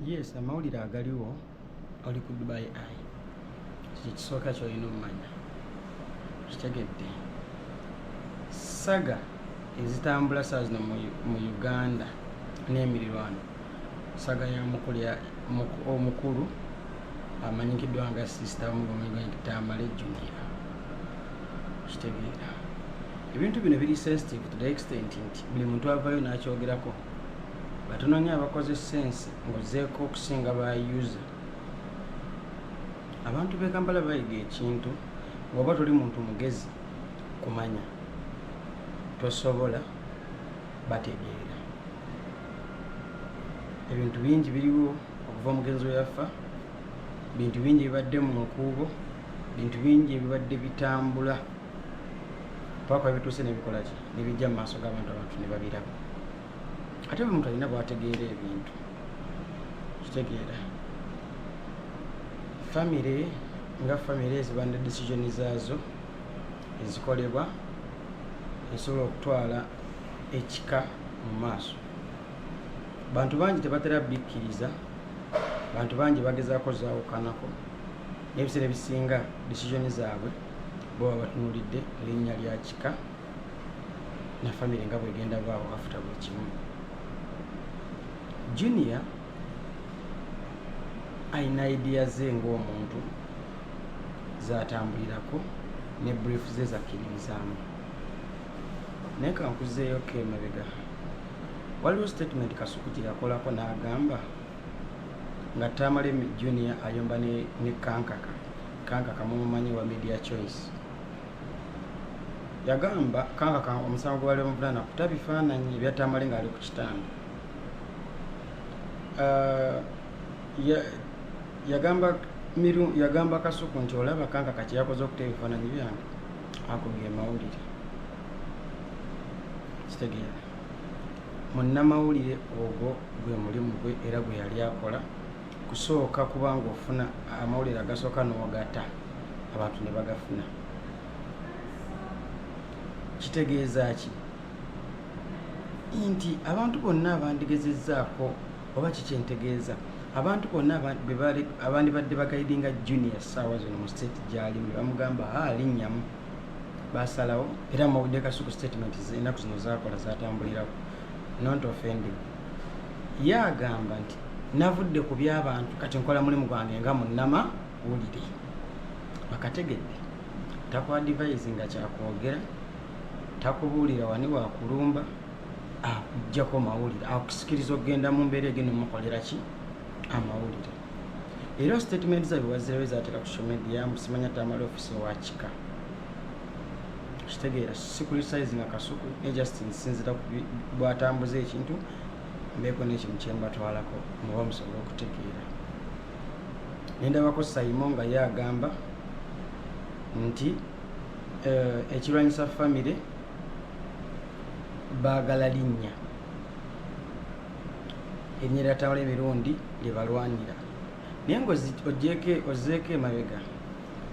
Yes, amawulire agaliwo oli ku Dubai Eye. Kiki kisooka ky'olina omumanya. Kitegedde. Saga ezitambula saa zino mu Uganda n'emirirwano. Saga ya omukulu amanyikiddwa nga Sister Tamale Junior. Kitegeera. Ebintu bino biri sensitive to the extent nti buli muntu avayo n'akyogerako. Batono nnyo abakoze sense ng'ozzeeko okusinga bayuza. Abantu b'e Kampala bayiga ekintu ng'oba toli muntu mugezi kumanya. Tosobola bategeera. Ebintu bingi biriwo okuva omugenzi we yafa, bintu bingi bibadde mu nkuubo, bintu bingi ebibadde bitambula paka bituuse n'ebikola ki n'ebijja mu maaso g'abantu ne babiraba. Ate buli muntu alina bw'ategeera ebintu. Kitegeera. Famire nga famire eziba ne decision zaazo ezikolebwa esobola okutwala ekika mu maaso. Bantu bangi tebatera bikkiriza, bantu bangi bagezaako zaawukanako, n'ebiseera ebisinga decision zaabwe bo batunuulidde erinnya lya kika na famire nga bwegenda baawo afuta buli kimu. Junior ayina idea ze ng'omuntu zatambulirako ne brief ze zakkirizaamu. Naye kankuzeeyo emabega. Waliwo statement Kasuku gye yakolako n'agamba nga Tamale Junior ayomba ne Kankaka mumumanyi wa Media Choice. Yagamba Kankaka omusango gwe bali bamuvunana kuta bifaananyi ebya Tamale ng'ali ku kitanda. Yagamba Kasuku nti olaba Kankaka kye yakoze okuta ebifaananyi byange akubye mawulire. Kitegeera. Munnamawulire ogwo gwe mulimu gwe era gwe yali akola kusooka kubanga ofuna amawulire agasooka n'ogata abantu ne bagafuna. Kitegeeza ki? Nti abantu bonna abandigezezzaako oba kiki entegeeza, abantu bonna abandi badde bagaidinga Junior ssaawa zino mu state gy'alimu bamugamba alinnyamu basalawo era mawulire Kasuku statement ennaku zino zaakola zatambulirako not offending. Ye agamba nti navudde ku by'abantu kati nkola mulimu gwange nga munnamawulire. Bakategedde takwadivise nga kyakwogera, takubuulira wani wakulumba, akuggyako mawulire, akusikiriza okugenda mu mbeera egenda mukolera ki amawulire. Era statement zaabwe wazirayo zaatera ku social media simanya Tamale office wa kika. Kitegeera sikulisize nga Kasuku ne just nsinzira bwatambuza ekintu mbeeko n'ekintu kye mbatwalako muba musobola okutegeera. Nendabako Simon nga yagamba nti ekirwanyisa famire baagala linnya erinnya lya Tamale emirundi lye balwanira. Naye ng'ozzeeko emabega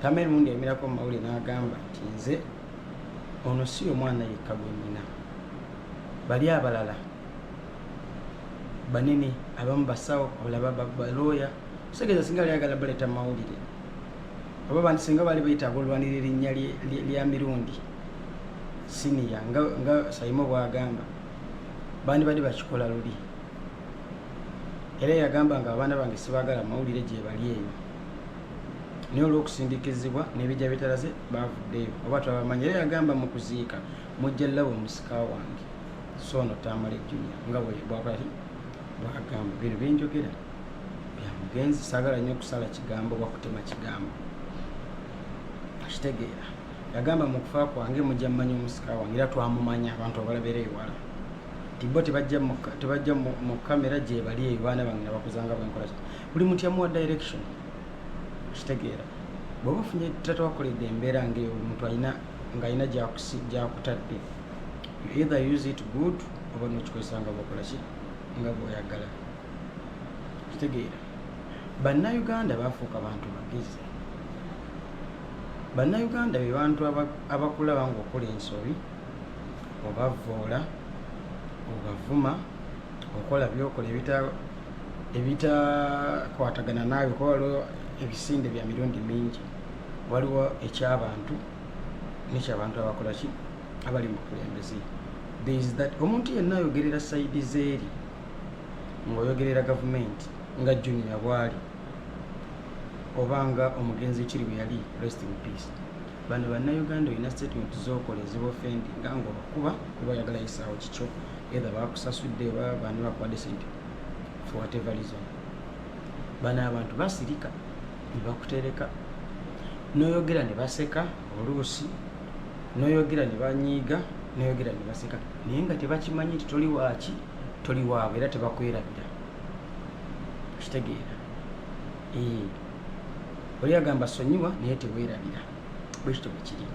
Tamale emirundi emirako mu mawulire n'agamba nti nze ono si omwana yekka gwe nnina, bali abalala banene abamu basawo abalala balooya. Kitegeeza singa lyagala baleeta mawulire oba bantu singa bali bayitaaga olwanira erinnya lya mirundi siniya nga Saimo bw'agamba bandi badde bakikola luli. Era yagamba nga abaana bange sibaagala mawulire gye bali eyo, naye olw'okusindikizibwa n'ebijja bitalaze baavuddeyo oba twabamanyi. Era yagamba mu kuziika mujja labo omusika wange so no Tamale Junior nga bw'akola bw'agamba. Bino byenjogera bya mugenzi, saagala nnyo okusala kigambo oba kutema kigambo. Kitegeera. Yagamba mu kufa kwange mujja mmanya omusika wange era twamumanya abantu abalabera ewala. Tibbo tebajja mu kamera gye bali eyo baana bange nabakuzanga bwenkola. Buli muntu yamuwa direction. Kitegeera. Bw'oba ofunye tata wakoledde embeera ng'eyo omuntu ng'alina gy'akutadde, you either use it good oba n'okikozesa nga bw'okola ki nga bw'oyagala. Kitegeera. Bannayuganda baafuuka bantu bagezi. Bannayuganda be bantu abakulaba ng'okola ensobi obavvoola obavuma okola byokola ebitakwatagana naawe kuba waliwo ebisinde bya mirundi mingi waliwo ekyabantu nekyabantu abakola ki abali mu kulembezi. There is that omuntu yenna ayogerera sayidi zeeri ng'oyogerera gavumenti nga Junior bwali obanga omugenzi kiri bwe yali rest in peace. Bano bannayuganda olina statement z'okola ezibofendi nga ng'obakuba kuba oyagala yisaawo kikyo either bakusasudde oba bani bakuwadde sente for whatever reason. Bano abantu basirika ne bakutereka n'oyogera ne baseka oluusi n'oyogera ne banyiiga n'oyogera ne baseka naye nga tebakimanyi nti toli waaki toli waabwe era tebakwerabira. Kitegeera oli agamba sonyiwa naye teweerabira bwekityo bwe kiri.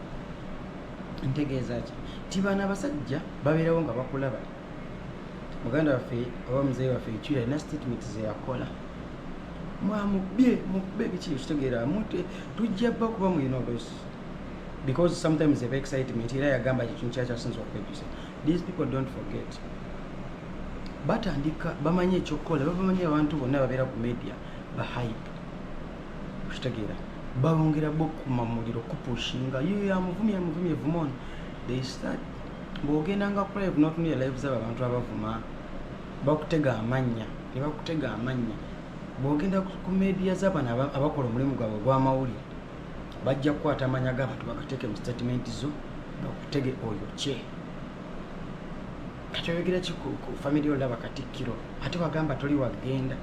Ntegeeza ki ti baana abasajja babeerawo nga bakulaba. Muganda waffe oba muzeeyi waffe Ichuli alina statement ze yakola mwamubye biki kitegeera mute tujja bba kuba mulina oluusi because sometimes eba excitement era yagamba ekintu kyakyasinza okwebyusa. These people don't forget. Batandika bamanyi ekyokukola babamanyi abantu bonna babeera ku media bahype kitegeera babongera bokuma muliro kupushinga yo amuvumye vumon. They start bwogenda nga ku live n'otunira live z'abantu abavuma bakutega amanya ne bakutega amanya. Bwogenda ku media z'abana abakola omulimu gwabwe gw'amawulire bajja kukwata amanya g'abantu bagateeke mu statement zo bakutege oyo kye. Kati oyogera ki ku family olaba Katikkiro ate bagamba toli wagenda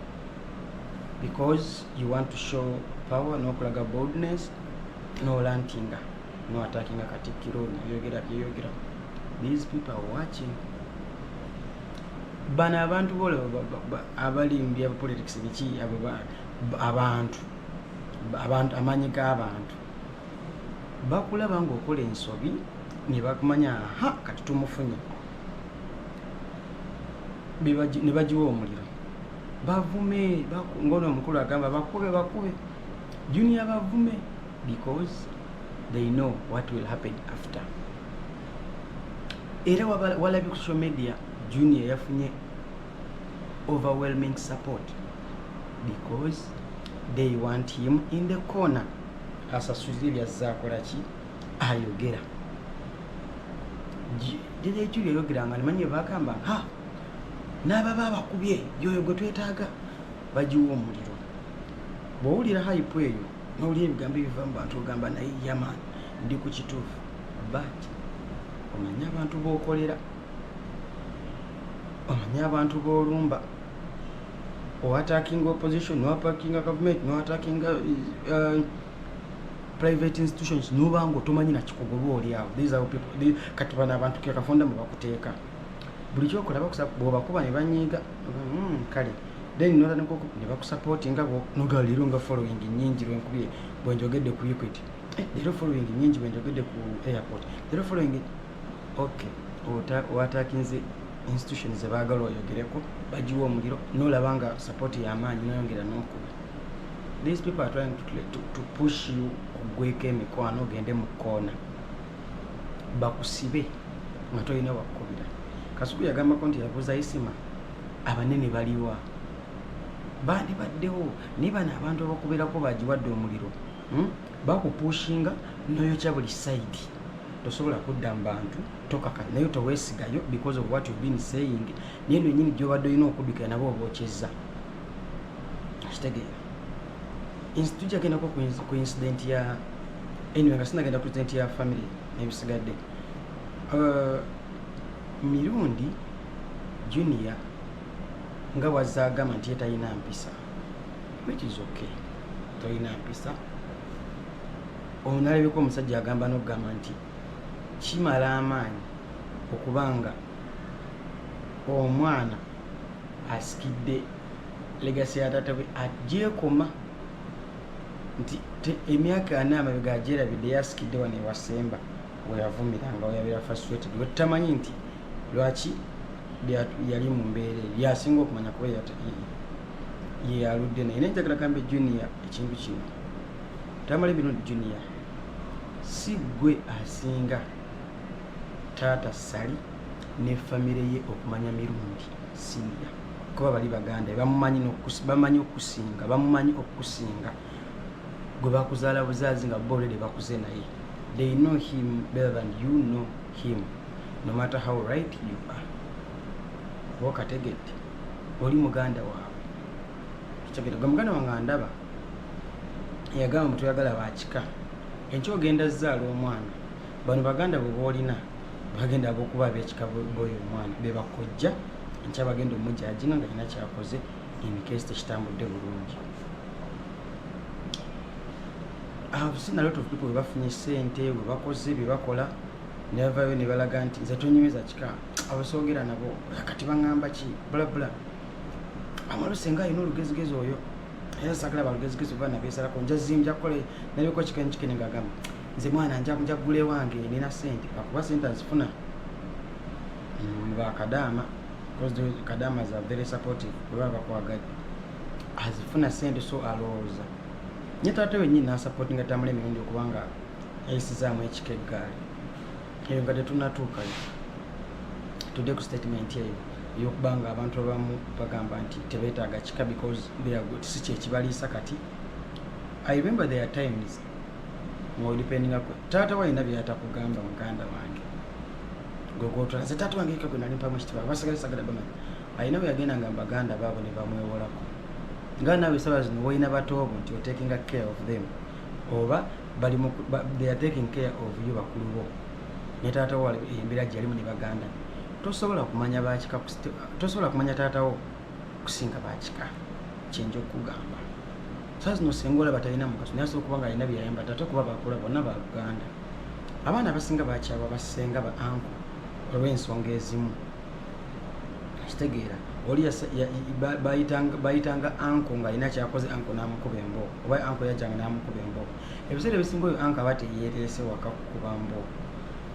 because you want to show power n'okulaga boldness n'olantinga n'attackinga Katikkiro n'oyogera byeyogera. These people are watching. Bana abantu bole abalimbi aba politics biki abantu amanyi g'abantu bakulaba ng'okola ensobi ne bakumanya aha kati tumufunye ne bagiwa omuliro bavume ngono omukulu agamba bakube Junior bavume because they know what will happen after. Era walabi ku social media Junior yafunye overwhelming support because they want him in the corner asasulira zakola ki ayogera. Jeje Ichuli yayogera nga nimanyi bagamba ha n'ababa bakubye yoyo gwe twetaaga bagiwa omuliro. Bw'owulira hype eyo n'owulira ebigambo ebiva mu bantu ogamba naye yaman ndi ku kituufu but omanye abantu b'okolera omanye abantu b'olumba oattackinga opposition noattackinga government noattackinga private institutions nobanga otomanyi nakikugoba oli awo. These are people kati bano abantu kekafonda mu bakuteeka buli kyokola bw'obakuba ne banyiiga kale then nota ne bakusupportinga nogaliro nga following nyingi lwenkubye bwenjogedde ku Equity lero following nyingi bwenjogedde ku airport lero following okay oattackinze institutions zebaagala oyogereko bagiwa omuliro n'olaba nga support y'amaanyi noyongera n'okuba. These people are trying to push you kugweko emikwano ogende mu koona bakusibe nga tolina wakukubira. Kasuku yagambako nti yabuuza Isima abanene baliwa bandi baddewo naye bano abantu abakubeerako bagiwadde omuliro bakupushinga noyokya buli side tosobola kudda mu bantu tokaka naye toweesigayo because of what you've been saying naye nonyini gy'obadde olina okuddukira nabo obookyezza. Kitegeera tujja gendako ku incident ya anyway nga sinagenda ku incident ya family nebisigadde mirundi Junior nga wazaagamba nti talina mpisa which is okay talina mpisa. Onalabeko omusajja agamba n'okugamba nti kimala amaanyi okubanga omwana asikidde legacy ya taata we agyekoma nti emyaka 4 amabega agyerabidde yasikidde wano ewasemba weyavumiranga weyabeera frustrated wetamanyi nti lwaki yali mu mbeera yasinga okumanya kuba ye aludde naye nenjagala gambe Junior ekintu kino tamala emirundi Junior si gwe asinga taata Sali ne famire ye okumanya mirundi Senior kuba bali baganda bamumanyi okukusinga bamumanyi okukusinga gwe bakuzaala buzaazi nga bo already bakuze naye. They know him better than you know him, no matter how right you are. Wakategedde oli muganda waabwe kitegedde gwe muganda wange andaba yagamba mutuyagala bakika enkyo ogenda zaala omwana bano baganda bwe boolina bagenda abokuba ab'ekika b'oyo omwana be bakojja nkya bagenda omujajinga nga alina kyakoze in case tekitambudde bulungi. I've seen a lot of people bwe bafunye ssente bwe bakoze bye bakola ne bavayo ne balaga nti nze tonyumiza kika abasoogera nabo kati baŋŋamba ki bulabula amalo senga alina olugezigezi oyo era sagala balugezigezi oba nabeesalako njazimbya kukole nalibeko kikeni kikeni ngagamba nze mwana nja kugula ewange nina ssente akuba ssente azifuna bakadaama because the kadamas are very supportive bwe baba bakwagadde azifuna ssente so alowooza nye taata wennyini n'asupportinga tambula emirundi okubanga yayisizaamu ekika eggaali eyo nga tetunatuukayo tudde ku statement eyo ey'okubanga abantu abamu bagamba nti tebeetaaga kika because si kyekibaliisa kati. I remember there are times ng'odependinga taata walina byatakugamba muganda wange gwegwotula nze taata wange ekagwe nali mpamu ekitiba basagasagala bamanyi alina bwe yagenda nga baganda baabo ne bamwewolako nga naawe saba zino walina batoobo nti you're taking care of them oba they are taking care of you bakulu bo ne taata wo embeera gyalimu ne baganda tosobola kumanya bakika tosobola kumanya taata wo kusinga bakika kyenja okugamba saa zino senga olaba talina mugaso naye asobola okuba nga alina byayamba taata kuba bakula bonna ba Buganda. Abaana abasinga bakyabwa basenga ba anko olw'ensonga ezimu kitegeera oli bayitanga anko nga alina kyakoze anko n'amukuba emboo oba anko yajjanga n'amukuba emboo. Ebiseera ebisinga oyo anko aba teyeeteese waka kukuba mboo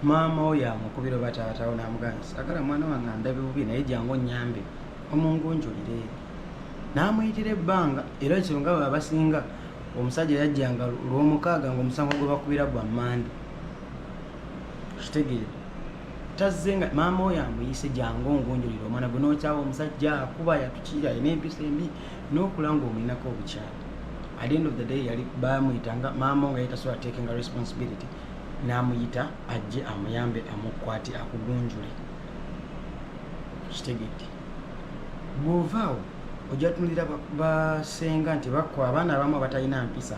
maama oyo amukubira oba taatawo n'amugamba sagala mwana wange andabe bubi naye jangu onnyambe omungunjulire n'amuyitira ebbanga era ekyo nga bwe abasinga omusajja yajjanga lw'omukaaga ng'omusango gwe bakubira gwa mmande kitegeere tazzenga maama oyo amuyise jangu ongunjulire omwana gwe n'okyawa omusajja akuba yatukira alina empisa embi n'okula ng'omulinako obukyala. At the end of the day yali bamuyitanga maama nga yetasobola taking a responsibility n'amuyita ajje amuyambe amukwate akugunjule kitegeete. Bw'ovaawo ojja tunulira basenga nti bakwa abaana abamu abatalina mpisa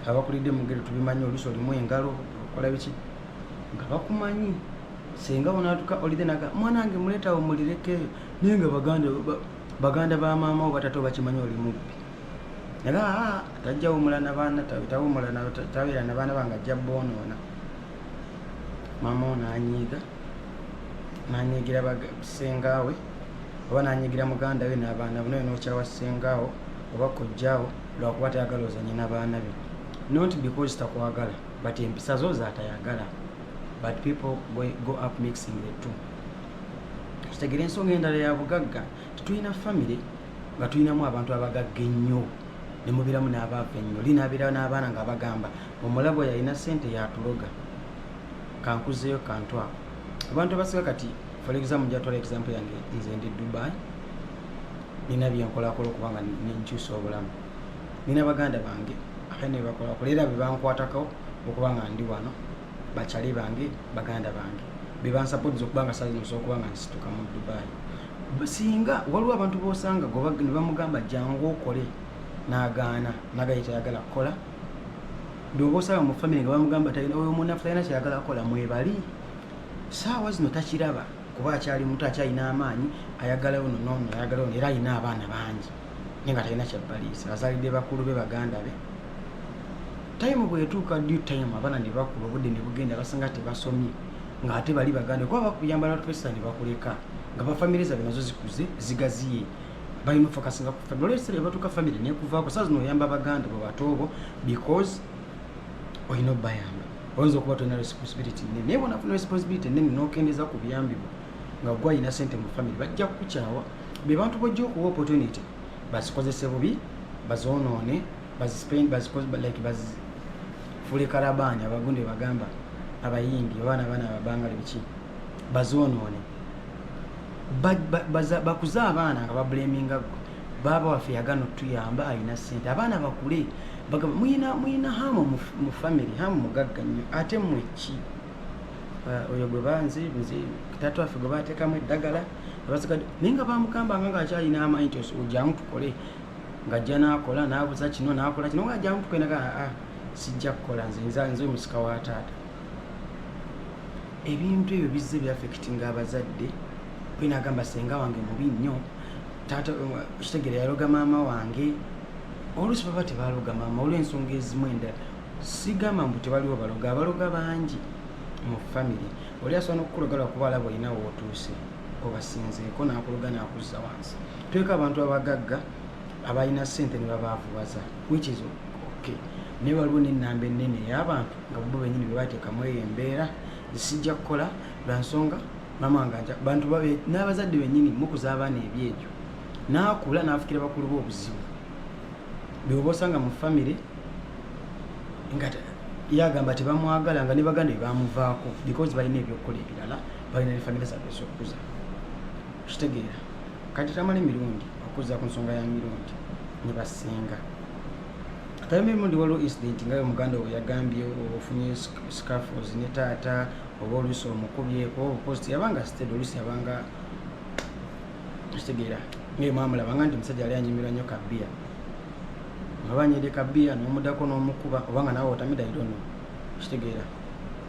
abakulidde mugero tubimanyi oluusi olimu engalo okola biki nga bakumanyi senga wonatuka olide naga mwana wange muleetawo mulirekeeyo naye nga baganda ba maama wo batata bakimanyi oli mubbi naga tajjawo mulana baana tabeera na baana bange ajja boonoona. Maama wo n'anyiigira sengaawe oba n'anyiigira muganda we n'abaana be naye n'okyawa sengaawo oba kojjaawo lwakuba tayagala ozanye n'abaana be not because takwagala but empisa zo zaatayagala but people go up mixing the two. Kitegeera ensonga endala ya bugagga tetulina family nga tulinamu abantu abagagga ennyo ne mubiramu n'abaavu ennyo linaabeerawo n'abaana nga bagamba omulabo yalina ssente yatuloga kankuzeeyo kantwako. Abantu abasiga kati for example njatwala example yange nze ndi Dubai nina byenkolakola okubanga nenkyusa obulamu nina baganda bange ate ne bakolakola era bebankwatako okubanga ndi wano bakyali bange baganda bange bebansapootiza okubanga sazimusa okubanga nsituka mu Dubai. Singa waliwo abantu bosanga ne bamugamba jangu okole n'agaana nagayita yagala kukola ndoba osaba mu family nga bamugamba talina oyo munafu talina kyayagala kukola mwebali saawa zino takiraba kuba akyali muto akyalina amaanyi ayagalayo nono ayagalayo era alina abaana bangi naye nga talina kyabbaliisa azaalidde bakulu be baganda be. Time bwetuuka due time abaana ne bakula obudde ne bugenda basanga tebasomye nga ate bali baganda kuba bakuyamba n'otupesa ne bakuleka nga bafamily zaabwe nazo zikuze zigaziye balina ofokasinga ku family olw'ekiseera batuuka family nekuvaako saa zino oyamba baganda bwe batoobo because olina obbayamba oyinza okuba tolina responsibility nene naye bonafuna responsibility nene n'okendeza ku buyambibwa nga gwe alina ssente mu family bajja kukukyawa be bantu bojja okuwa opportunity bazikozese bubi bazoonoone bazifule kalabaani abagunde bagamba abayimbi abaana abaana ababangali biki bazoonoone bakuza abaana nga bablaminga baba waffe yagana otuyamba alina ssente abaana bakule muyina hamu mu family hamu mugagga nnyo ate mweki oyo gwe banzi kitatu waffe gwe bateekamu eddagala abasigadde naye nga bamugambanga ngaakyalina amanyi nti ojjamu tukole ng'ajja n'akola n'abuza kino n'akola kino ng'ajjamu tukwenaga sijja kukola nze musika wa taata ebintu ebyo bizze byafekitinga abazadde kwenagamba senga wange mubi nnyo taata kitegeera yaloga maama wange oluusi baba tebaloga maama olw'ensonga ezimu endala sigamba mbu tebaliwo abaloga bangi mu famire oli asobola n'okukuloga lwakuba alaba olina wootuuse obasinzeeko n'akuloga n'akuzza wansi tweka abantu abagagga abalina ssente ne babaavuwaza which is okay naye waliwo n'ennamba ennene ey'abantu nga bo bennyini bye bateekamu eyo embeera zisijja kukola lwa nsonga maama wange bantu n'abazadde bennyini mukuza abaana ebyekyo n'akula n'afukira bakulu b'obuzibu byoba osanga mu famire nga yagamba tebamwagala nga ne baganda bebamuvaako because balina ebyokukola ebirala balina ne famire zaabwe ez'okukuza kitegeera kati tamala emirundi okuza ku nsonga ya mirundi ne basinga atayamba emirundi waliwo incident nga yo muganda we yagambye ofunye scaffolds ne taata oba oluusi omukubyeko obuposit yabanga sted oluusi yabanga kitegeera ngaye mwamulabanga nti omusajja yali anyimirwa nnyo kabbiya nga banyere kabbiya n'omuddako n'omukuba obanga nawe otamidairono kitegeera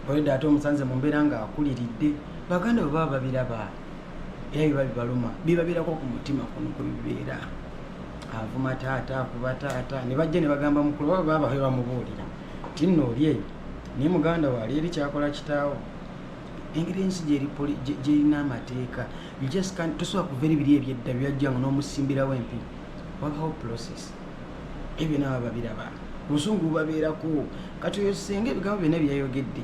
olwedde ate omusanze mu mbeera nga akuliridde baganda bwe baba babiraba era biba bibaluma bibabirako ku mutima kuno kwe bibeera avuma taata akuba taata ne bajja ne bagamba mukulu baba bamubuulira ti nno oli eyo naye muganda waali eri kyakola kitaawo engeri ensi gyerina amateeka tosobola kuva eri biri ebyedda byajjanga n'omusimbirawo empi wabawo process ebyo nabo babiraba obusungu bubabeerako kati oyo senga ebigambo byonna byayogedde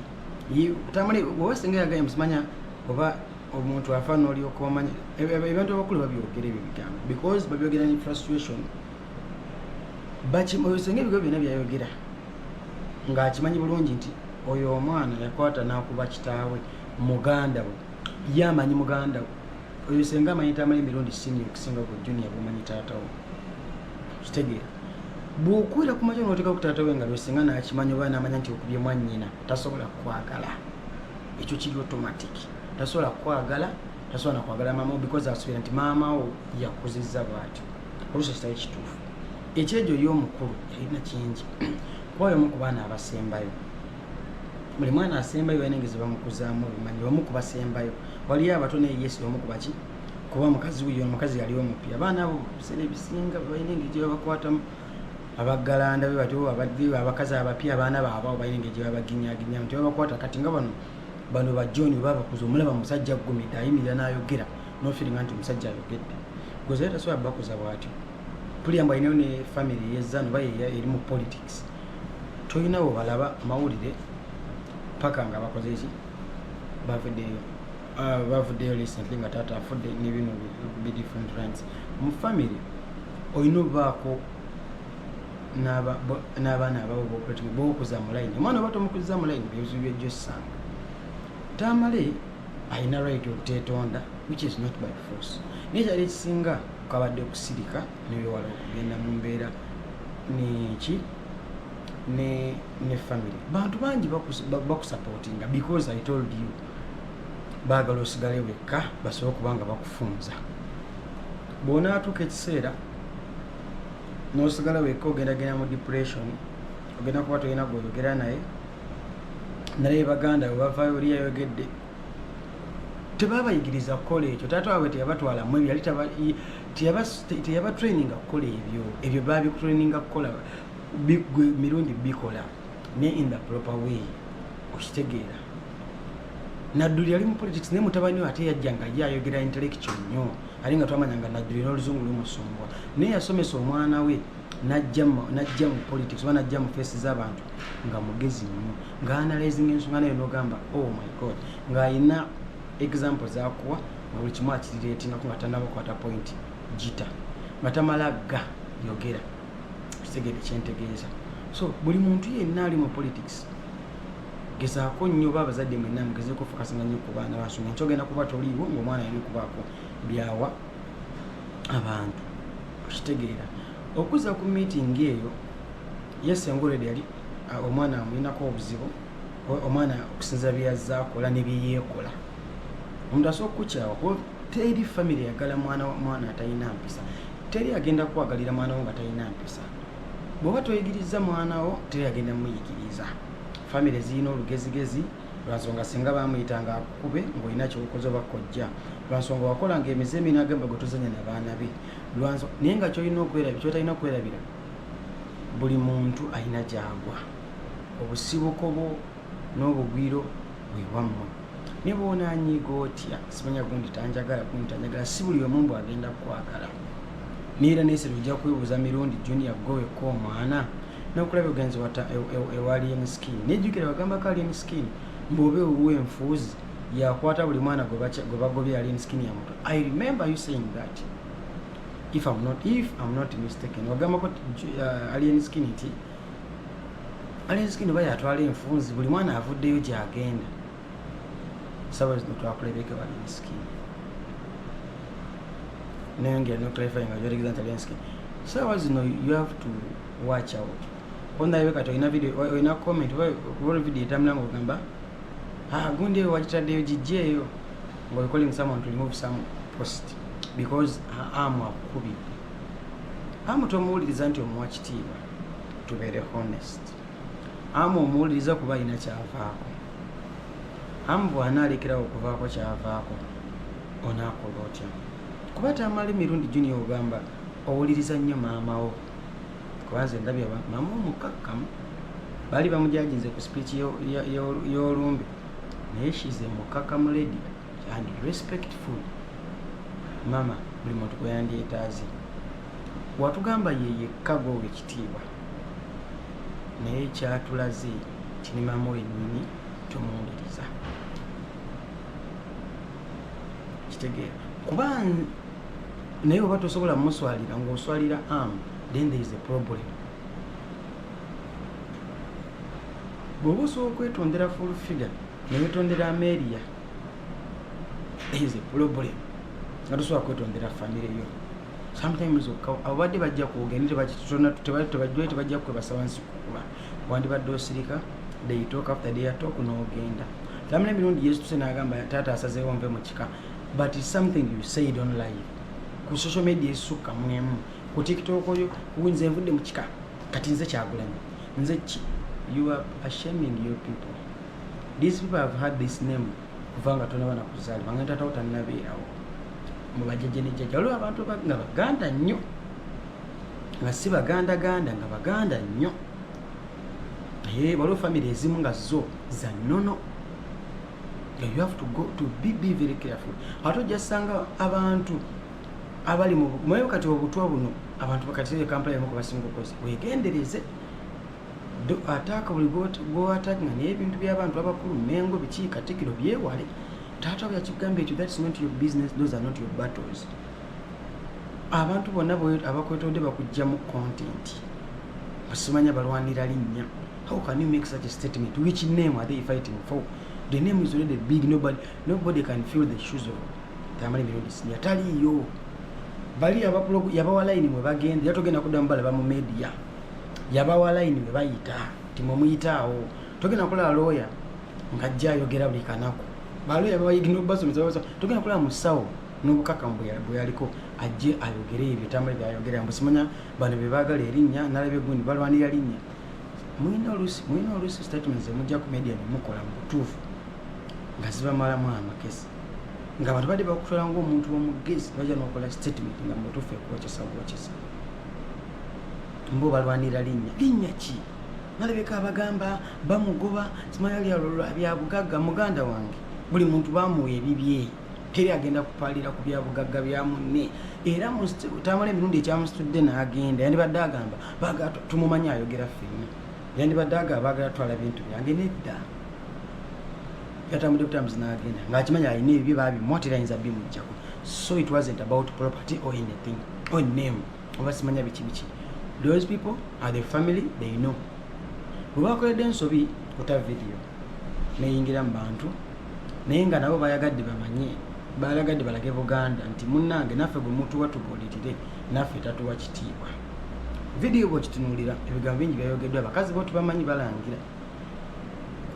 oba senga yagaye musimanya oba omuntu afa n'olyoka omanya ebintu abakulu babyogera ebyo bigambo because babyogera ne frustration oyo senga ebigambo byonna byayogera ng'akimanyi bulungi nti oyo omwana yakwata n'akuba kitaawe muganda we yamanyi muganda we oyo senga amanyi tamala emirundi senior okusinga ku junior bwomanyi taatawo kitegeera bw'okwera ku makya n'oteeka ku taata we nga lwesinga n'akimanyi oba n'amanya nti okubye mwannyina tasobola kukwagala ekyo kiri automatic tasobola kukwagala tasobola nakwagala maama wo because asuubira nti maama wo yakuzizza bw'atyo oluusi kitali kituufu ekyejo y'omukulu yalina kingi kubayo omu ku baana abasembayo buli mwana asembayo balina engezi bamukuzaamu obumanyi bamu ku basembayo waliyo abato naye yesi bamu ku baki kuba mukazi wuyo omukazi yali omupya abaana abo biseera ebisinga balina engeri gye babakwatamu abagalanda be batyo abakazi abapya abaana baabwe balina engeri gye babaginyaginyamu tebabakwata kati nga bano bajoni babakuza omulaba musajja aggumidde ayimirira n'ayogera nofiringa nti omusajja ayogedde goza era tasobola bakuza bwatyo puliambu alinayo ne family yezzano oba eri mu politics tolinawo balaba amawulire paka nga bakoze eki bavuddeyo recently nga taata afudde nebino be different runs mu family olina obaako n'abaana ababo bokuza mu line omwana oba tomukuziza mu line byebuzibu byejjo essanga tamale alina right okuteetonda which is not by force naye kyali ekisinga kabadde okusirika nebyewala okugenda mu mbeera neki ne family bantu bangi bakusupportinga because I told you baagala osigale wekka basobole okuba nga bakufunza bw'onaatuuka ekiseera n'osigala wekka ogendagenda mu depression ogenda kuba tolina gweyogera naye nalaye baganda webavaayo oli yayogedde tebabayigiriza kukola ekyo taata waabwe teyabatwalamu ebyo yali teyabatraininga kukola ebyo babikutraininga kukola mirundi bikola ne in the proper way okitegeera nadduli yali mu politics naye mutabani we ate yajjanga ye ayogera intellectual nnyo ali nga twamanyanga nadduli n'oluzungu lumusumbwa naye yasomesa omwana we najja mu politics oba najja mu face z'abantu nga mugezi nnyo ng'analyzing ensonga nayo n'ogamba oh my god ng'ayina example zakuwa nga buli kimu akirireetingako nga tannabakwata point gita nga tamala ga yogera kitegedde kyentegeeza so buli muntu yenna ali mu politics gezaako nnyo oba abazadde mwenna mugezeeko fokasanga nnyo ku baana basoma nkyogenda kuba toliiwo ng'omwana yali kubaako byawa abantu okitegeera okuza ku meeting eyo yesengolede yali omwana amulinako obuzibu omwana okusinza byazza akola ne byeyeekola omuntu asobola okukukyawa teri family yagala mwana atalina mpisa teri agenda kwagalira mwana wo nga talina mpisa bw'oba toyigiriza mwana wo teri agenda muyigiriza family zirina olugezigezi lwansonga singa bamuyitanga akukube ng'olina kyokoze oba kojja lwansonga wakolanga emize n'agamba gwe tozanya n'abaana be naye nga kyotalina okwerabira buli muntu alina gyagwa obusibuko bwo n'obugwiro bwe wammwe ne bw'onaanyiiga otya simanya gundi tanjagala si buli omu mbw agenda kukwagala neera neesero ojja kwebuuza mirundi junior goweko omwana n'okulaba ogenzi ewa alien skin nejjukira bagamba ko alien skin mbw'oba owuwa enfuuzi yakwata buli mwana gwe bagobye alien skin ya muto. I remember you saying that if I'm not mistaken wagamba ko alien skin nti alien skin oba yatwala enfuuzi buli mwana avuddeyo gyagenda sawa zino twakulebeke alien skin nengera no clarifying your alien skin sawa zino you have to watch out ondayo kati olina video olina comment oba video etamulanga ogamba gundi eyo wagitaddeyo gijjeeyo nga calling someone to remove some post because amu akukubidde amu tomuwuliriza nti omuwa kitiibwa tubeere honest amu omuwuliriza kuba alina kyavaako amu bw'anaalekerawo okuvaako kyavaako onaakola otya kuba tamala emirundi junior ogamba owuliriza nnyo maamawo kubanze ndabye maama omukakkamu baali bamujajinze ku speech y'olumbe naye shize mukakkamu lady and respectful mama buli muntu gwe yandyetaaze watugamba yeyekka gwowe ekitiibwa naye kyatulaze kini maama wennyini tomuwuliriza kitegeera kuba naye oba tosobola muswalira ng'oswalira amu then there is a problem bw'oba osobola okwetondera full figure newetondera ameria there is a problem nga tosobola kwetondera famire yo sometimes abadde bajja kwogenda tebajjayo tebajja kwebasa wansi kukuba wandibadde osirika they talk after they talk n'ogenda tamula emirundi yesu tuse n'agamba taata asazeewo nve mu kika but it's something you said on live ku social media esukka mwemu ku TikTok oyo nze nvudde mu kika kati nze Kyagulanyi nze you are ashaming your people. These people have had this name kuvanga tonabana kuzali bangenda tawo tannabeerawo mu bajjajja ne jjajja olwo abantu nga baganda nnyo nga si baganda nga baganda nnyo waliwo family ezimu nga zo za nnono. You have to go to be very careful. Ate ojjasanga abantu abali mwayo kati obutwa buno abantu bakati kampala yamu kubasinga okozi wegendereze ataka buli gw'ataka nga n'ebintu by'abantu abakulu mengo biki katikiro byewale taata we yakigamba ekyo that's not your business, those are not your battles. Abantu bonna abakwetodde bakujja mu content basimanya balwanira linnya. How can you make such a statement? Which name are they fighting for? The name is already big. Nobody can fill the shoes of Tamale Melodies. Yataliyo bali yabawa line mwe bagenda yatogenda kudambala ba mu media yabawa line mwe bayita timomuyitaawo togenda kola lawyer ngajja ayogera buli kanako balo yabayigino baso mizawo togenda kola musawo n'obukaka bwe yaliko ajje ayogere ebyo Tamale byayogera mbusimanya bano bebagala erinnya nalabe gundi balwanira linnya mwina olusi statements emujja ku media nemukola mu butuufu nga zibamalamu amakesi nga abantu badde bakutwala ng'omuntu w'omugezi bajja n'okola statement nga mu butuufu ekwokyesa mbo balwanira linnya ki nalabeka abagamba bamugoba simanya byabugagga muganda wange buli muntu bamuwa ebibye teri agenda kupaalira ku byabugagga bya munne era Tamale emirundi ekyamusitudde n'agenda yandibadde agamba tumumanyi ayogera ffenna yandibadde agamba baagala twala bintu byange nedda yatambudde butamuzi n'agenda ng'akimanya alina ebibye baabimwatira ayinza bimujjako. So it wasn't about property or anything or name oba simanya biki. Those people are the family, they know. Bwe bakoledde ensobi kuta video neyingira mu bantu naye nga nabo bayagadde bamanye balagadde balage Buganda nti munnange naffe gwe mutuwa tugolirire naffe tatuwa kitiibwa. Vidiyo bw'okitunuulira ebigambo bingi byayogeddwa, abakazi bo tubamanyi balangira.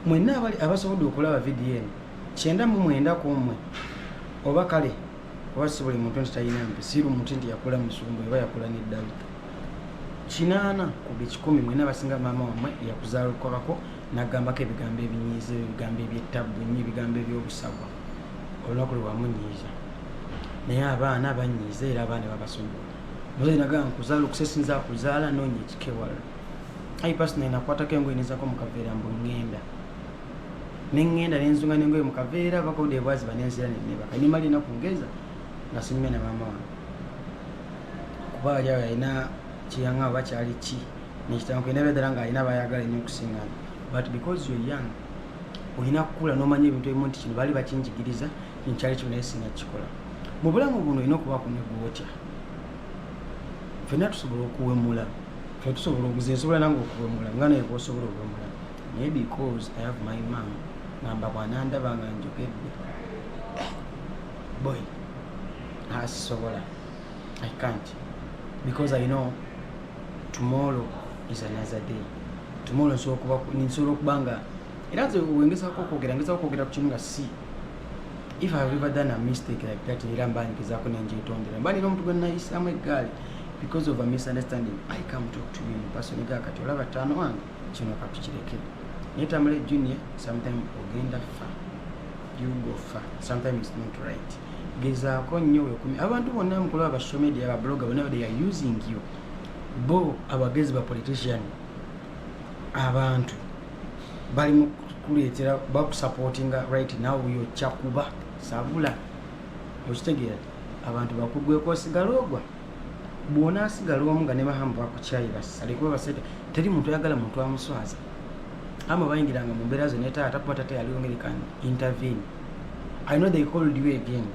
Mwenna abali abasobodde okulaba vidiyo eno 99 ku mmwe oba kale oba si buli muntu nti talina mpi, si muntu nti yakula musumbu oba yakula n'eddalu. 80 ku 100 mwenna abasinga maama wammwe yakuzaalukako n'agambako ebigambo ebinyiiza, ebigambo ebyettabbu nnyo, ebigambo eby'obusagwa olunaku lwe wamunyiiza. Naye abaana banyiiza era abaana babasonyiwa. Muzeeyi nagamba nkuzaala okusesinza akuzaala noonya ekikewala. Ayi personally nakwatako engoye nenzako mu kaveera mbu ŋŋenda. Ne ŋŋenda ne nzunga n'engoye mu kaveera bakodde bwaziba nenzira ne nebaka. Nimala ennaku ngeza nga sinyumya na maama wange. Kuba ali awo yalina kiyaŋŋa oba kyali ki nekitanku ena beddala ng'alina bayagala ennyo okusingaana. But because you're young olina kukula n'omanya ebintu ebimu nti kino baali bakinjigiriza nkyali kyo naye singa kikola. Mu bulamu buno olina okubaako ne gwotya. Ffenna tusobola okuwemula, ffe tusobola okuze nsobola nange okuwemula nga naye bw'osobola okuwemula. Naye because I have my mom ngamba bw'anandaba nga njogedde boy asisobola, I can't, because I know tomorrow is another day. Tomorrow nsobola okuba nga era nze wengezaako okwogera ku kintu nga si if I have ever done a mistake like that era mba ngezaako nengyetondera mba nina omuntu gwe nayisaamu eggaali because of a misunderstanding. I come talk to you in person kati olaba taano wange kino katukireke. Naye Tamale Junior sometimes ogenda fa, you go far, sometimes it's not right. Gezaako nnyo wekumi abantu bonna mukulaba ba social media aba blogger bonna they are using you bo abagezi ba politician abantu bali mu kuleetera bakusupportinga right now yo kyakuba sabula okitegeera abantu bakugweko osigala ogwa bwona asigala omu nga ne bahambu bakukyayi basale kuba basete teri muntu ayagala muntu amuswaza ama bayingiranga mu mbeera zo neta atakuba tate yaliwo ngeri kan intervene. I know they called you again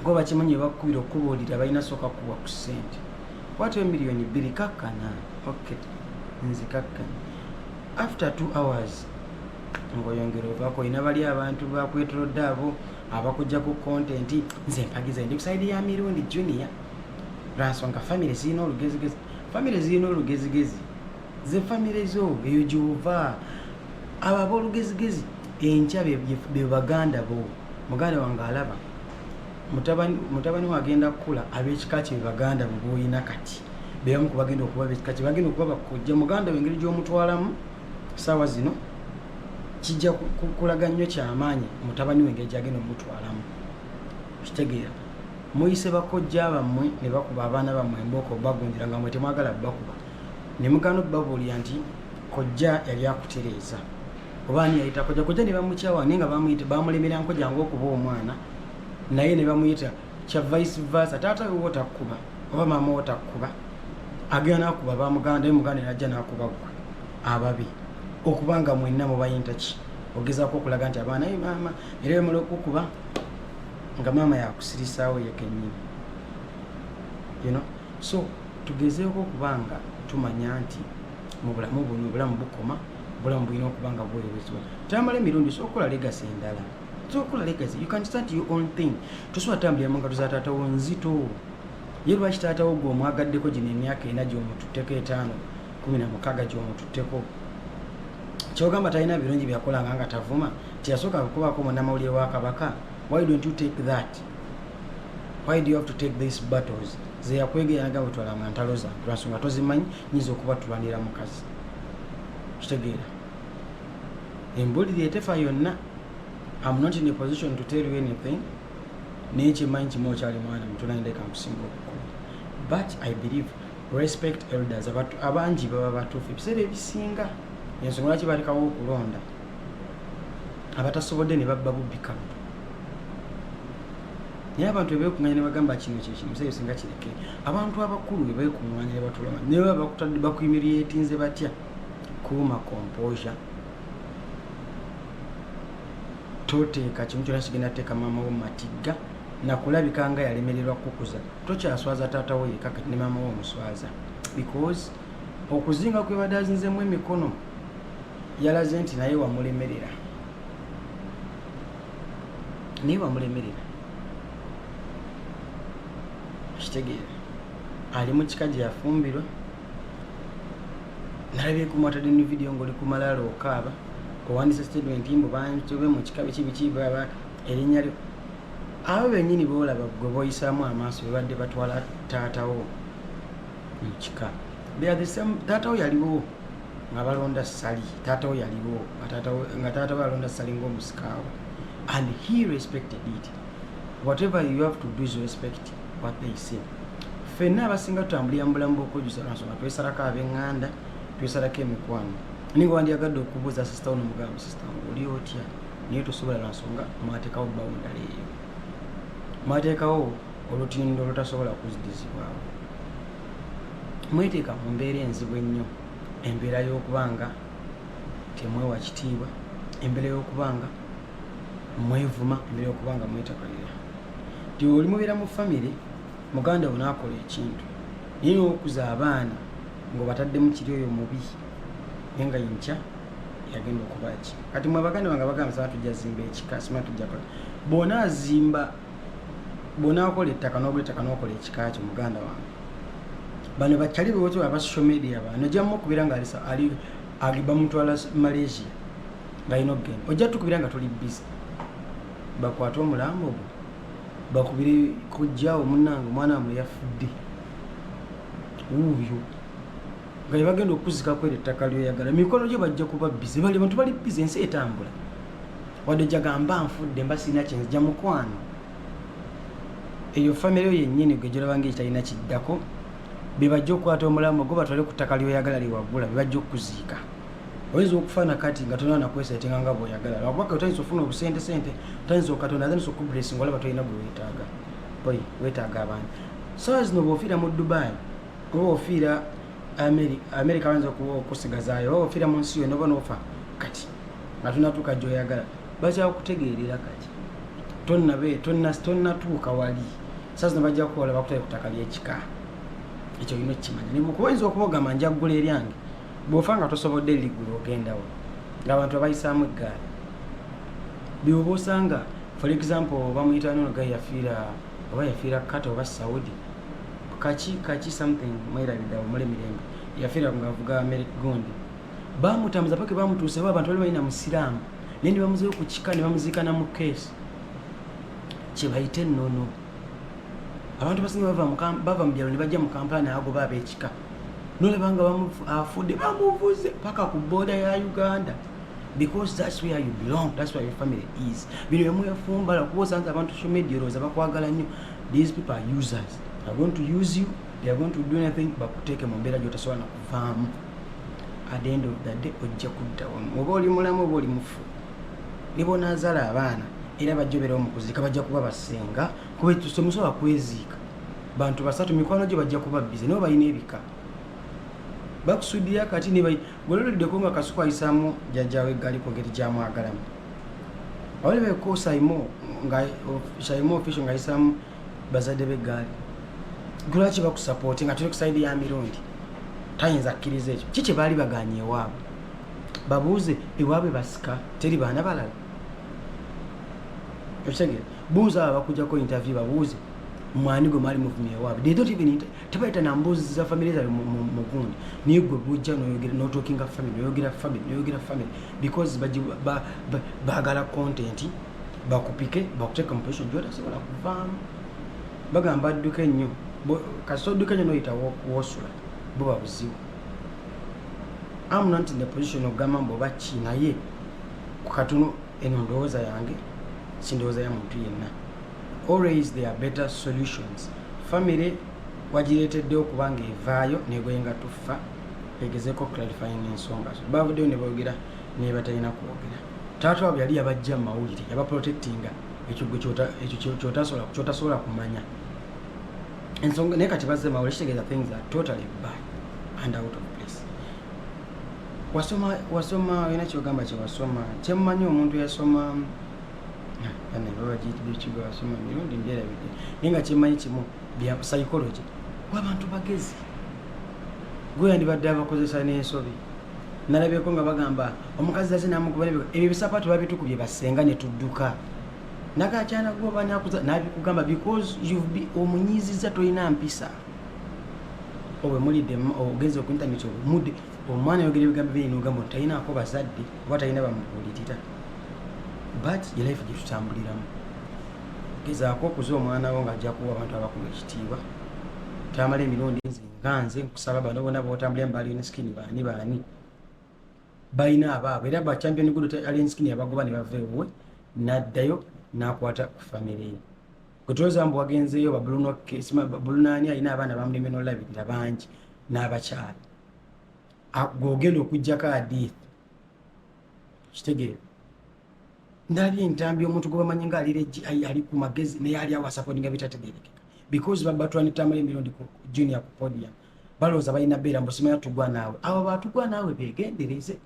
ko bakimanyi bakubira okubuulira balina soka kuwa ku ssente watu miliyoni 2 kakkana okay nzi kakkana after 2 hours ngoyongera ovako ina bali abantu bakwetolodde abo abakujja ku content nze mpagiza ndi kuside ya mirundi Junior ransonga family zino olugezigezi family zino olugezigezi ze family zo eyo Jehova ababo olugezigezi enkya be baganda bo muganda wange alaba mutabani wagenda kula ab'ekika kye baganda bo boyina kati beyamu kubagenda okuba ab'ekika kye bagenda okuba bakujja muganda wengeri gy'omutwalamu sawa zino kijja kulaga nnyo kyamaanyi mutabani wengeri gyagenda omutwalamu kitegeera muyise bakojja bammwe ne bakuba abaana bammwe embooko bagundira nga mwe temwagala bakuba ne mugano babuulira nti kojja yali akutereeza oba ani yayita kojja ne bamukyawa naye nga bamuyita bamulemera nkojja ng'okuba omwana naye ne bamuyita kya vice versa taata we wotakkuba oba maama wotakkuba agenda nakuba bamuganda naye muganda najja nakuba gwe ababi okubanga mwenna mubayinta ki ogezaako okulaga nti abaana ye maama era bemala okukuba nga maama yakusirisaawo yekennyini you know. So tugezeeko okubanga tumanya nti mu bulamu buno obulamu bukoma obulamu bulina okubanga buweerezebwa tamala emirundi sokola legacy endala sokola legacy you can start your own thing tosobola tambulira mu ngalo za taatawo nzito ye lwaki taatawo gwe omwagaddeko gino emyaka 4 gy'omututteko 5 16 gy'omututteko kyogamba talina birungi byakolanga nga tavuma tiyasooka kubaako munnamawulire wa Kabaka. Why don't you take that? Why do you have to take these battles? Ze yakwegera naga butwalanga ntalo za lwansonga tozimanyi nyinza okuba tulwanira mukazi kitegeera embulire etefa yonna. I'm not in a position to tell you anything naye kimanyi kimu okyali mwana mutulandeka nkusinga okukula but I believe respect elders abangi baba batuufu ebiseera ebisinga ensonga lwaki balekawo okulonda abatasobodde ne babba bubbika naye abantu beekuŋŋanya ne bagamba kino kyekino ebiseera ebisinga kireke abantu abakulu ne beekuŋŋanya ne batulama naye bakutadde bakuyimiriyetinze batya kuuma composure toteeka kimu kyonna kigenda teeka maama wo matigga nakulabika nga yalemererwa kukuza tokyaswaza taata wo yekka kati ne maama wo omuswaza because okuzinga kwebadde azinzemu emikono yalaze nti naye wamulemerera naye bamulemerera kitegeera ali mu kika gye yafumbirwa nalabye kumwatadde ne video ng'oli ku malaalo okaaba owandiisa statement mbu bantobe mu kika biki baba erinnya lyo abo bennyini boolaba gwe boyisaamu amaaso bebadde batwala taatawo mu kika taatawo yaliwo nga balonda ssali taatawo yaliwo nga taatawo alonda ssali ng'omusikaawo and he respected it. Whatever you have to do is respect what they say. Fenna abasinga tutambulira mu bulamu bw'okujjusa lwansonga twesalako ab'eŋŋanda twesalako emikwano ninga wandyagadde okubuuza sisita ono mugamba sisita oli otya naye tosobola lwansonga mwateekawo bawundala eyo mwateekawo olutindo olutasobola kuzidizibwawo mweteeka mu mbeera enzibu ennyo embeera y'okubanga temwewa kitiibwa embeera y'okubanga mwevuma embeera y'okubanga mwetakalira ti oli mubeera mu famire muganda we naakola ekintu naye n'okuza abaana ng'obatadde kiri oyo mubi naye nga yinkya yagenda okubaki kati mwe baganda bange bagamba sima tujja zimba ekika sima tujja kola bw'onaakola ettaka n'ogula ettaka n'okola ekika kyo muganda wange bano bakyali bewoto aba social media bano ojjamu okubeera nga ali bamutwala Malaysia ng'alina okugenda ojja tukubira nga tuli busy bakwate omulambo gwo bakubire kujjaawo munnange omwana wamwe yafudde wuuyo nga bagenda okuzika kwera ettaka lyoyagala mikono gyo bajja kuba bize bali bantu bali bize ensi etambula wadde jagamba nfudde mba sirina kyenzija mukwano eyo famire yo yennyini gwe gyolabanga ekitalina kiddako bebajja okukwata omulambo gwo batwale ku ttaka lyoyagala liwagula bebajja okuziika oyinza okufaana kati nga tolina nakweseetenga nga bw'oyagala lwakuba otayinza ofuna obusente otayinza okatonda azanisa okubulesinga olaba tolina gwe weetaaga weetaaga abantu sawa zino bw'ofiira mu Dubai oba ofiira America bayinza okusigazaayo oba ofiira mu nsi yonna oba n'ofa kati nga tonatuuka gy'oyagala bakyakutegeerera kati tonnatuuka wali saa zino bajja kukola bakutale ku ttaka ly'ekika ekyo olina okukimanya nebwekuba oyinza okuba ogamba njaggula eryange bw'ofa nga tosobodde ligula ogendawo ng'abantu abayisaamu eggaali byoba osanga for example bamuyita nono ga yafiira kata oba Saudi kaki something mwerabidawo mule mirembe yafiira ngaavuga America gundi bamutambuza paka bamutuusewo abantu bali balina musiraamu naye ne bamuzeewo ku kika ne bamuziikana mu keesi kye bayite ennono abantu basinga bava mu byalo ne bajja mu Kampala n'agoba ab'ekika nolabanga afudde bamuvuze paka ku border ya Uganda because that's where you belong, that's where your family is. Bino byemuyafumbala kuba osanga abantu social media olowooza bakwagala nnyo. These people are users. They are going to use you, they are going to do anything bakuteeke mu mbeera gy'otasobola nakuvaamu. At the end of the day ojja kudda wamu oba oli mulamu oba oli mufu ne bonaazaala abaana era bajja obeerawo mu kuziika bajja kuba basenga kuba tomusobola kweziika bantu basatu mikwano gye bajja kuba bize nabo balina ebika bakusudira kati ne gweloliddeko nga kasuku ayisaamu jjajjaawe eggaali ku ngeri gyamwagalamu awalibeko Shaimo official nga ayisaamu bazadde b'eggaali gulwaki bakusapooti nga tuli ku saidi ya mirundi tayinza akkiriza ekyo kiki baali baganye ewaabwe babuuze ewaabwe basika teri baana balala okitegeera buuza abo bakujjako interview babuuze mwani gwe maali muvumya ewaabwe they don't even tebayita nambuuziza family zaabwe mu gundi niye gwe bujja noyogera notalkinga noyogera family because baagala content bakupike bakuteeka mu position gy'otasobola kuvaamu bagamba adduka ennyo kasita odduka ennyo noyita wosula buba buzibu. I'm not in the position ogamba mboba ki naye ku katono eno ndowooza yange si ndowooza ya muntu yenna. Always there are better solutions. Family wagireetedde okuba nga evaayo negwenga tufa egezeko clarifying ensonga zo bavuddeyo ne boogera naye batalina kwogera. Taata wabwe yali yabajja mu mawulire yabaprotectinga ekyo kyotasobola kumanya ensonga naye kati bazze mawulire kitegeeza things are totally bad and out of place. Wasoma olina kyogamba kyewasoma kyemmanyi omuntu yasoma wasoma mirundi mbyerabidde naye nga kyemmanyi kimu bya psychology w'abantu bagezi gwe yandibadde abakozesa n'ensobi nalabyeko nga bagamba omukazi aze namukuba ebyo bisapaatu babitukubye basenga ne tudduka nakakyana gwo banakuza nabikugamba because omunyiziza tolina mpisa owe mulidde ogenze ku internet omudde omwana yogera ebigambo bye n'ogamba talinaako bazadde oba talina bamubuulirira but ye life gye tutambuliramu gezaako okuza omwana wo ng'ajja kuwa abantu abakulu ekitiibwa tamala emirundi nze nkusaba bano bonna bootambulira mu Alienskin baani balina abaabwe era ba champion good Alienskin yabagoba ne bava ewuwe n'addayo n'akwata ku famire ye kutooza mbu wagenzeeyo babulunaani alina abaana bamulemye n'olabirira bangi n'abakyala gwogenda okugjako adiithi kitegeera ndabye entambi omuntu gwe bamanyi nga ali ku magezi naye ali awo asapotinga bitategerekeka because babatwanitamala emirundi ku junior ku podium balowooza balina beera mbusimanya tugwa naawe abo batugwa naawe begendereze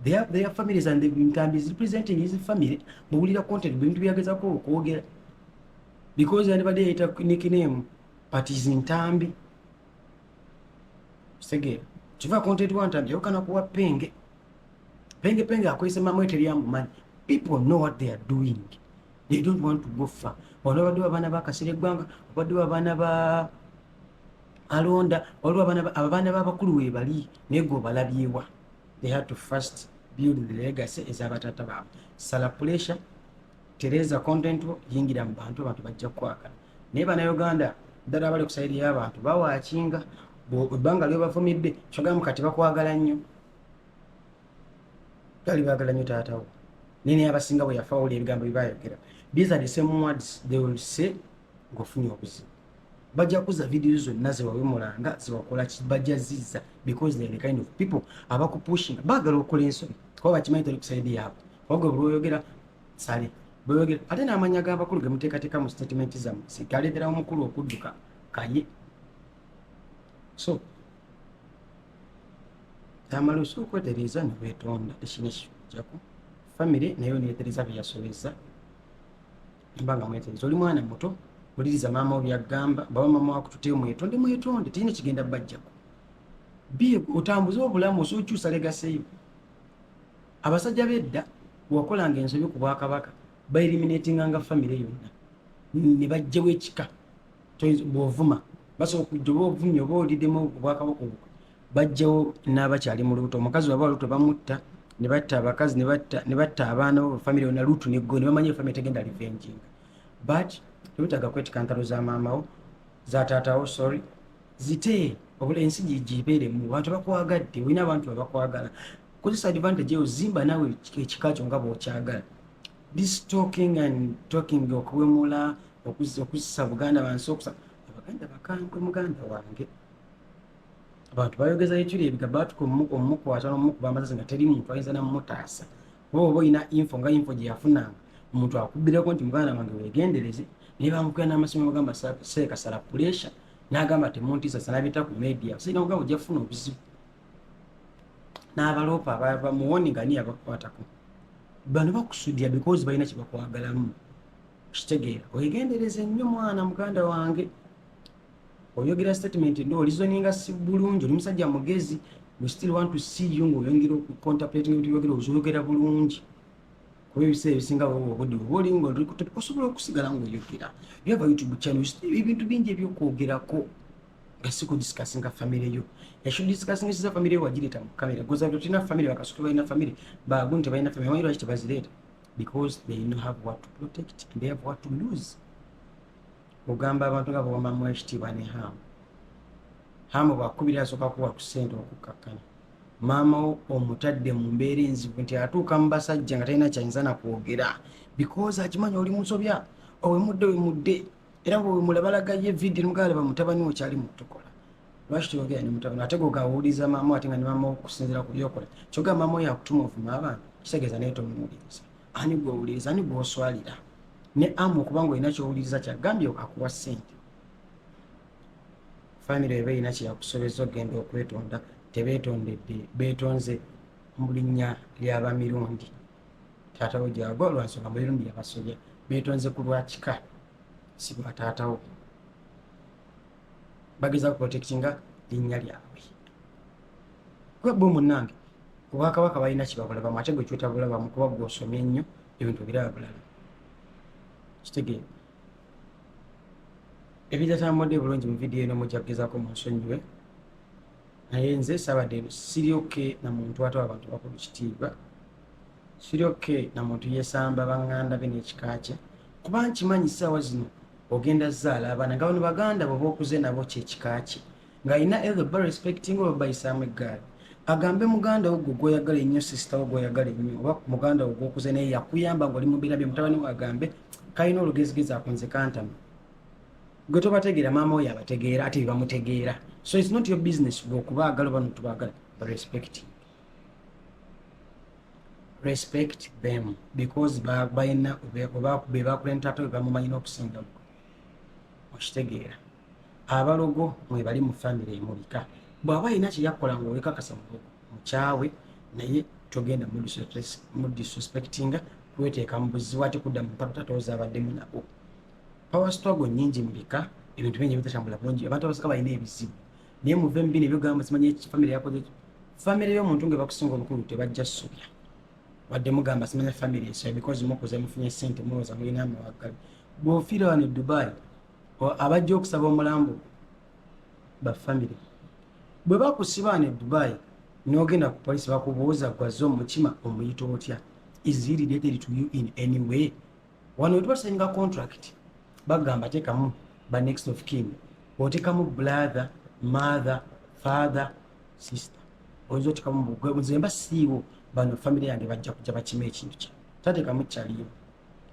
they have their families and entambi is representing his family bwulira content bintu byagezako okwogera because yandibadde yayita nickname but is ntambi kitegeera kiva content wa ntambi yawukana kuwa penge akozesa mamwete lyamumanyi. People know what they are doing. They don't want to go far. Waliwo abadde abaana ba Kasere Gwanga, abadde abaana ba Alonda, waliwo abaana b'abakulu we bali naye gwe balabyewa. They had to first build the legacy ez'abataata baabwe. Sala pressure, Tereza content yingira mu bantu bajja kwagala. Naye bannayuganda ddala abali ku sayidi y'abantu bawaakinga ebbanga lyo bavumidde kyogamu kati bakwagala nnyo. Bali baagala nnyo taatawo. Nini abasinga bwe yafawula ebigambo bibayogera. These are the same words they will say ngofunye obuzibu. Bajja kuza videos zonna zewawemulanga zewakola bajjaziza because they are the kind of people abakupushing baagala okukola ensobi kuba bakimanyi toli ku sayidi yaabwe. Wagwe bw'oyogera sale bw'oyogera ate n'amanya g'abakulu ge muteekateeka mu statement zammwe sigaleetera omukulu okudduka kaye. So amala osooka okwetereeza ne weetonda tekina ekikujjako family nayo neetereza byeyasobeza mbanga mwetereza oli mwana muto oliriza maama obyagamba baba maama wakutute mwetonde tirina kigenda bajjako bie otambuze obulamu osookyusa legaseyo. Abasajja bedda bwakolanga ensobi ku Bwakabaka baeliminatinganga family yonna ne bajjawo ekika bw'ovuma basobola okujja oba ovumye oba oliddemu Obwakabaka obwo bajjawo n'abakyali mu lubuto omukazi waba lubuto bamutta ne batta abakazi ne batta abaana bo family yonna lutu neggo ne bamanya family tegenda revenging but tebetaaga kwetika ntalo za maamawo za taatawo sorry zite obula ensi gibeeremu bantu bakwagadde olina abantu abakwagala kozesa advantage eyo zimba naawe ekika kyo nga bw'okyagala. This talking okuwemula okuzisa Buganda bansi abaganda bakambwe muganda wange abantu bayogeza ekiri ebigambo batuka omukwata n'omukuba amazazi nga teri muntu ayinza namutaasa oba olina info nga info gye yafunanga omuntu akubbirako nti muganda wange weegendereze naye bamukira n'amasomo bagamba seeka sala pressure n'agamba temuntiisa sanabita ku media sirina kugamba ojja kufuna obuzibu n'abaloopa bamuwoninga niye abakukwatako bano bakusudya because balina kye bakwagalamu kitegeera weegendereze nnyo mwana muganda wange. Oyogera statement ndo olizoninga si bulungi oli musajja mugezi we still want to see you ng'oyongera contemplating ebintu byogera ozogera bulungi kuba ebiseera ebisinga obudde oli osobola okusigala ng'oyogera. You have a YouTube channel ebintu bingi ebyokwogerako nga si kudiscussinga family yo yashould discussing isiza family yo wagireta mu kamera goza bito tina family bakasuka balina family bagundi tebalina family amanyi lwaki tebazireeta because they don't have what to protect and they have what to lose. Ogamba abantu nga bwamamu ekitiibwa ne hamu bwakubira asooka kuwa ku ssente okukakkana maama omutadde mu mbeera enzibu nti atuuka mu basajja nga talina kyayinza nakwogera because akimanya oli musobya owemudde era bwewemula balagayo evidiyo nemugalaba mutabani wo kyali mutukola lwaki toyogera ne mutabani ate gogawuliza maama ate nga ne maama okusinzira ku byokola kyogamba maama oyo akutuma ovuma abaana kitegeeza naye tomuwuliriza ani gwowuliriza ani gwoswalira ne amu okubanga olina kyowuliriza kyagambye akuwa ssente. Family eba erina kyeyakusobeza okgenda okwetonda tebeetondedde beetonze mu linnya ly'abamirundi taatawo gyagwa olwansonga mumirundi yabasobya beetonze ku lwakika si lwa taatawo bageza kuprotectinga linnya lyabwe. Kwebbo munnange Obwakabaka balina kyebakola bamu ate gwe kyotabula bamu kuba gw'osomye nnyo ebintu biraba bulala. kitegeera ebitatambudde bulungi mu vidiyo eno mujja kugezaako munsonyiwe naye nze sabadde eno siri oke na muntu atawa abantu bakulu kitiibwa siri oke na muntu yesamba baŋŋanda be n'ekika kye kuba nkimanyi ssaawa zino ogenda zaala abaana nga bano baganda bwe bookuze nabo kyekika kye ng'alina elba respecting oba bayisaamu eggaali agambe muganda wo gwe gw'oyagala ennyo sisita wo gw'oyagala ennyo oba muganda wo gw'okuze naye yakuyamba ng'oli mu bira bye mutabani we agambe kalina olugezigezi akunze kantama gwe tobategeera maama oyo abategeera ate bebamutegeera so it's not your business gwe okubaagala oba notubaagala but respect them because balina be bakulentata we bamumanyina okusinga gwe okitegeera abalogo mwe bali mu famire emulika bw'aba alina kyeyakola ng'olekakasa mukyawe naye togenda mu disrespectinga kweteeka mu buzibu ate kudda mu mpaka tatooza abaddemu nabo power struggle nyingi mubika ebintu bingi bitatambula bulungi abantu abasika balina ebizibu naye muve mu bino ebyogamba simanyi famire yakoze famire y'omuntu nga bakusinga obukulu tebajja ssobya wadde mugamba simanya famire esoya because mukuze mufunye sente mulowooza mulina amawagali bw'ofiira wano e Dubai abajja okusaba omulambo bafamire bwe bakusiba wano e Dubai n'ogenda ku polisi bakubuuza gwaze omukima omuyita otya is he related to you in any way wano wetubasainga contract bagamba teekamu ba next of kin oteekamu brother mother father sister oyinza oteekamu bugwe nzemba siiwo bano famire yange bajja kujja bakima ekintu kye tateekamu kyaliyo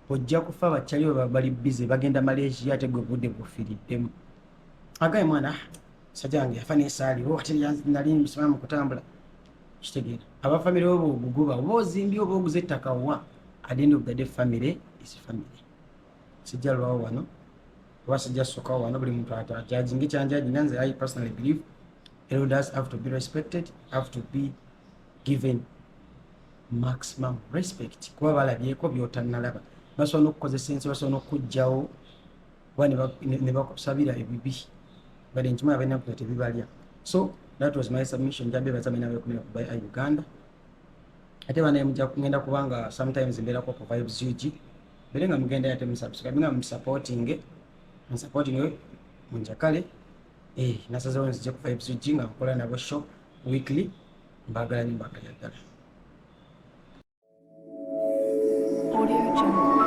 ojja kufa bakyaliyo bali bize bagenda Malaysia ate gwe budde bufiiriddemu agaye mwana sajja wange yafa n'esaaliwo ate nali musoma mu kutambula kitegeera abafamire obo obuguba oba ozimbye oba oguze ettaka wa at the end of the day family is family sijja lwawo wano oba sijja sokawo wano buli muntu ajajinga ekyanjajinga nze I personally believe elders have to be respected, have to be given maximum respect kuba balabyeko byotannalaba basobola n'okukozesa ensi basobola n'okugjawo oba ne bakusabira ebibi but nkimanyi abalina kuta tebibalya so that was my submission njabebaza balina bekumira ku by Uganda ate banaye mujja kugenda kubanga sometimes mbeerako ku vibes UG bere nga mugenda ate musubscribe nga musupporting munjakale nasazewo nzije ku vibes UG nga nkola nabo show weekly mbagala ddala. Audio Jungle.